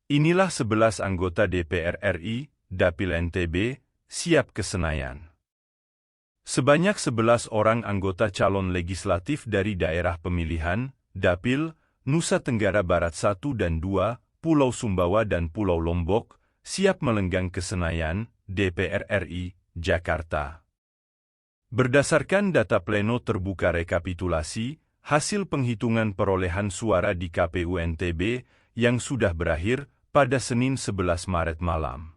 Inilah 11 anggota DPR RI, Dapil NTB, siap ke Senayan. Sebanyak 11 orang anggota calon legislatif dari daerah pemilihan, Dapil, Nusa Tenggara Barat 1 dan 2, Pulau Sumbawa dan Pulau Lombok, siap melenggang ke Senayan, DPR RI, Jakarta. Berdasarkan data pleno terbuka rekapitulasi, hasil penghitungan perolehan suara di KPU NTB yang sudah berakhir pada Senin 11 Maret malam.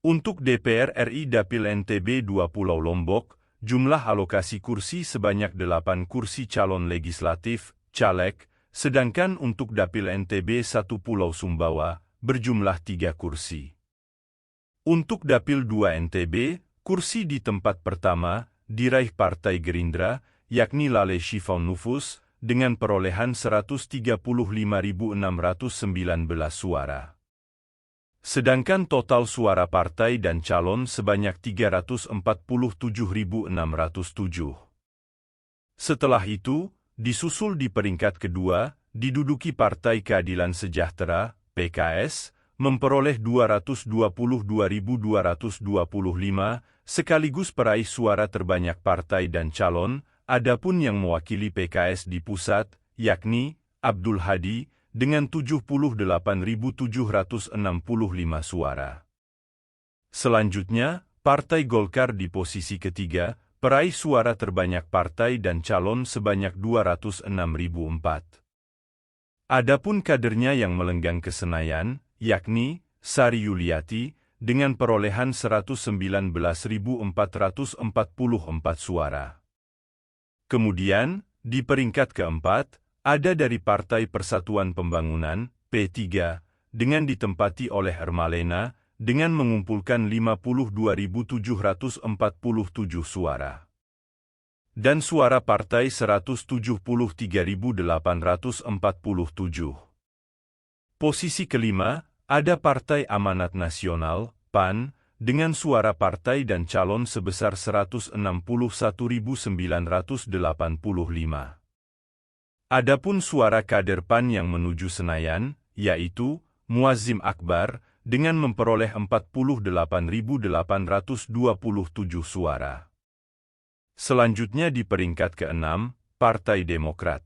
Untuk DPR RI Dapil NTB 2 Pulau Lombok, jumlah alokasi kursi sebanyak 8 kursi calon legislatif, caleg, sedangkan untuk Dapil NTB 1 Pulau Sumbawa, berjumlah 3 kursi. Untuk Dapil 2 NTB, kursi di tempat pertama diraih Partai Gerindra, yakni Lale Shifaun Nufus, dengan perolehan 135.619 suara. Sedangkan total suara partai dan calon sebanyak 347.607. Setelah itu, disusul di peringkat kedua, diduduki Partai Keadilan Sejahtera, PKS, memperoleh 222.225, sekaligus peraih suara terbanyak partai dan calon. Adapun yang mewakili PKS di pusat, yakni Abdul Hadi, dengan 78.765 suara. Selanjutnya, Partai Golkar di posisi ketiga, peraih suara terbanyak partai dan calon sebanyak 206.004. Adapun kadernya yang melenggang ke Senayan, yakni Sari Yuliati, dengan perolehan 119.444 suara. Kemudian, di peringkat keempat, ada dari Partai Persatuan Pembangunan, P3, dengan ditempati oleh Ermalena, dengan mengumpulkan 52.747 suara. Dan suara partai 173.847. Posisi kelima, ada Partai Amanat Nasional, PAN, dengan suara partai dan calon sebesar 161.985. Adapun suara kader PAN yang menuju Senayan, yaitu Muazzim Akbar, dengan memperoleh 48.827 suara. Selanjutnya di peringkat ke-6, Partai Demokrat.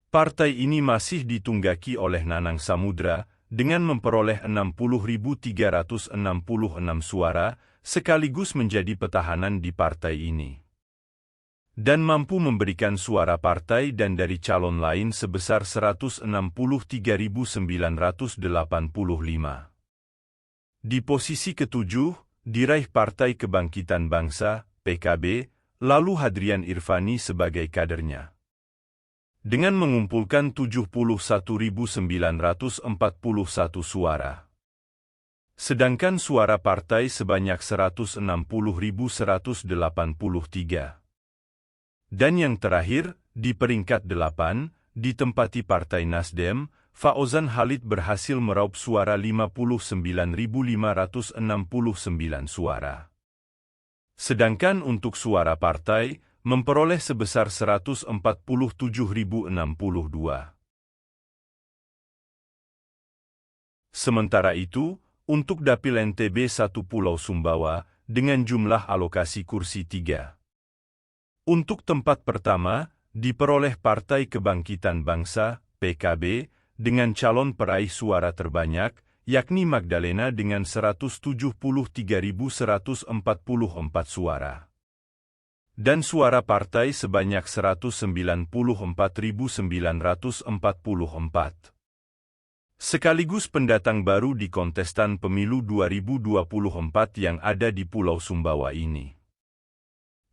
Partai ini masih ditunggaki oleh Nanang Samudra, dengan memperoleh 60.366 suara, sekaligus menjadi petahanan di partai ini. Dan mampu memberikan suara partai dan dari calon lain sebesar 163.985. Di posisi ketujuh, diraih Partai Kebangkitan Bangsa, PKB, lalu Hadrian Irvani sebagai kadernya. Dengan mengumpulkan 71.941 suara. Sedangkan suara partai sebanyak 160.183. Dan yang terakhir, di peringkat 8, ditempati Partai Nasdem, Fauzan Khalid berhasil meraup suara 59.569 suara. Sedangkan untuk suara partai, memperoleh sebesar 147.062. Sementara itu, untuk Dapil NTB 1 Pulau Sumbawa, dengan jumlah alokasi kursi 3. Untuk tempat pertama, diperoleh Partai Kebangkitan Bangsa, PKB, dengan calon peraih suara terbanyak, yakni Magdalena dengan 173.144 suara. Dan suara partai sebanyak 194.944. Sekaligus pendatang baru di kontestan pemilu 2024 yang ada di Pulau Sumbawa ini.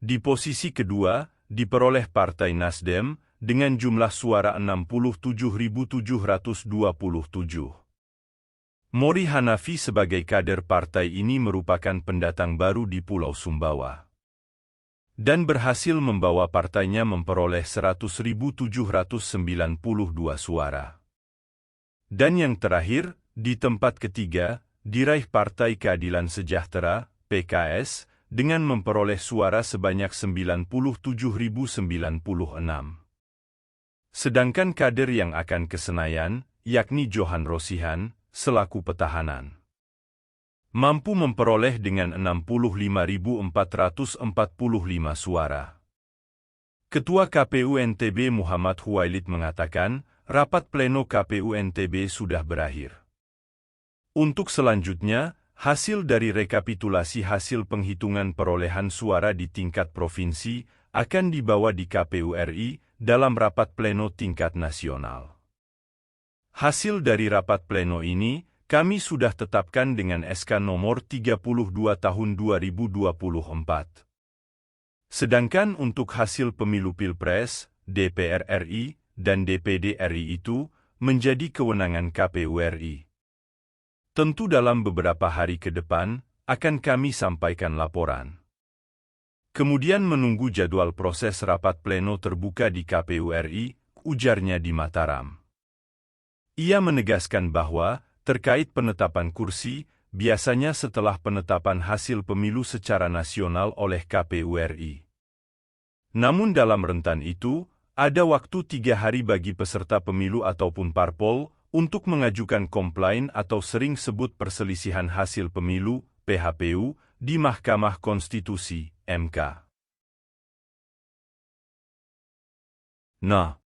Di posisi kedua, diperoleh Partai Nasdem, dengan jumlah suara 67.727. Mori Hanafi sebagai kader partai ini merupakan pendatang baru di Pulau Sumbawa. Dan berhasil membawa partainya memperoleh 100.792 suara. Dan yang terakhir, di tempat ketiga, diraih Partai Keadilan Sejahtera, PKS, dengan memperoleh suara sebanyak 97.096. Sedangkan kader yang akan ke Senayan, yakni Johan Rosihan, selaku petahanan, mampu memperoleh dengan 65.445 suara. Ketua KPU NTB Muhammad Huwailid mengatakan, rapat pleno KPU NTB sudah berakhir. Untuk selanjutnya, hasil dari rekapitulasi hasil penghitungan perolehan suara di tingkat provinsi akan dibawa di KPU RI dalam rapat pleno tingkat nasional. Hasil dari rapat pleno ini, kami sudah tetapkan dengan SK nomor 32 tahun 2024. Sedangkan untuk hasil pemilu Pilpres, DPR RI, dan DPD RI itu menjadi kewenangan KPU RI. Tentu dalam beberapa hari ke depan, akan kami sampaikan laporan. Kemudian menunggu jadwal proses rapat pleno terbuka di KPU RI, ujarnya di Mataram. Ia menegaskan bahwa, terkait penetapan kursi, biasanya setelah penetapan hasil pemilu secara nasional oleh KPU RI. Namun dalam rentan itu, ada waktu 3 hari bagi peserta pemilu ataupun parpol untuk mengajukan komplain atau sering sebut perselisihan hasil pemilu, PHPU, di Mahkamah Konstitusi, MK. Nah,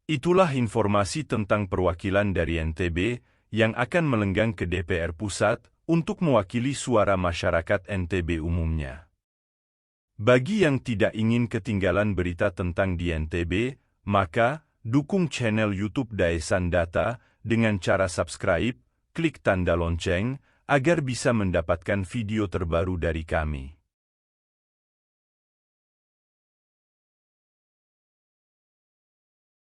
itulah informasi tentang perwakilan dari NTB yang akan melenggang ke DPR Pusat untuk mewakili suara masyarakat NTB umumnya. Bagi yang tidak ingin ketinggalan berita tentang di NTB, maka dukung channel YouTube Daesan Data dengan cara subscribe, klik tanda lonceng, agar bisa mendapatkan video terbaru dari kami.